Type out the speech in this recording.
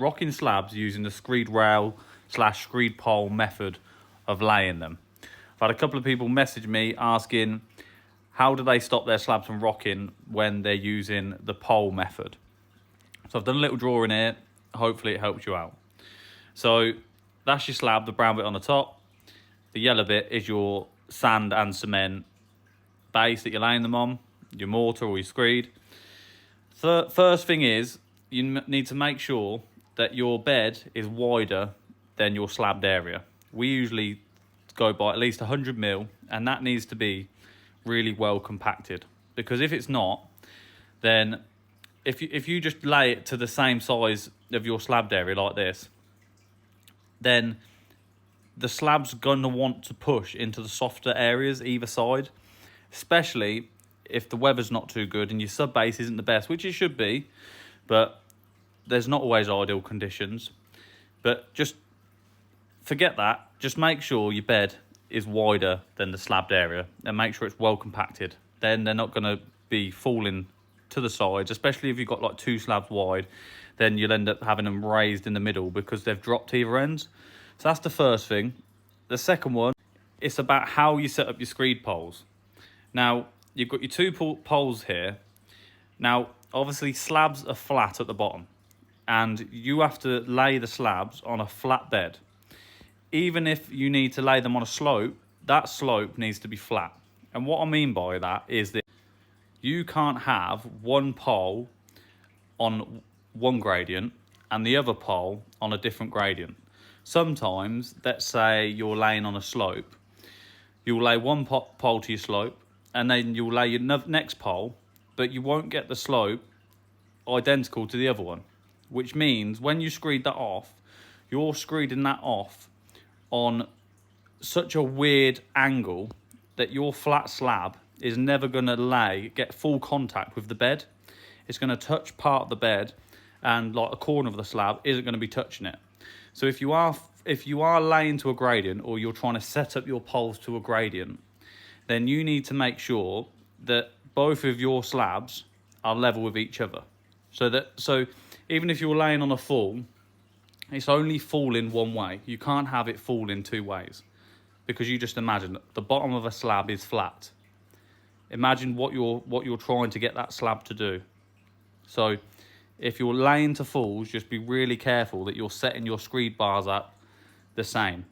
Rocking slabs using the screed rail / screed pole method of laying them. I've had a couple of people message me asking how do they stop their slabs from rocking when they're using the pole method. So I've done a little drawing here. Hopefully it helps you out. So that's your slab, the brown bit on the top. The yellow bit is your sand and cement base that you're laying them on, your mortar or your screed. First thing is you need to make sure that your bed is wider than your slabbed area. We usually go by at least 100 mil, and that needs to be really well compacted, because if it's not, then if you just lay it to the same size of your slabbed area like this, then the slab's gonna want to push into the softer areas either side, especially if the weather's not too good and your sub base isn't the best, which it should be, but there's not always ideal conditions. But just forget that. Just make sure your bed is wider than the slabbed area and make sure it's well compacted. Then they're not going to be falling to the sides, especially if you've got like 2 slabs wide. Then you'll end up having them raised in the middle because they've dropped either ends. So that's the first thing. The second one, it's about how you set up your screed poles. Now, you've got your 2 poles here. Now, obviously slabs are flat at the bottom, and you have to lay the slabs on a flat bed. Even if you need to lay them on a slope, that slope needs to be flat. And what I mean by that is that you can't have one pole on one gradient and the other pole on a different gradient. Sometimes, let's say you're laying on a slope, you'll lay one pole to your slope, and then you'll lay your next pole, but you won't get the slope identical to the other one, which means when you screed that off, you're screeding that off on such a weird angle that your flat slab is never going to get full contact with the bed. It's going to touch part of the bed, and like a corner of the slab isn't going to be touching it. So if you are laying to a gradient, or you're trying to set up your poles to a gradient, then you need to make sure that both of your slabs are level with each other. So even if you're laying on a fall, it's only falling one way. You can't have it fall in 2 ways, because you just imagine the bottom of a slab is flat. Imagine what you're trying to get that slab to do. So if you're laying to falls, just be really careful that you're setting your screed bars up the same.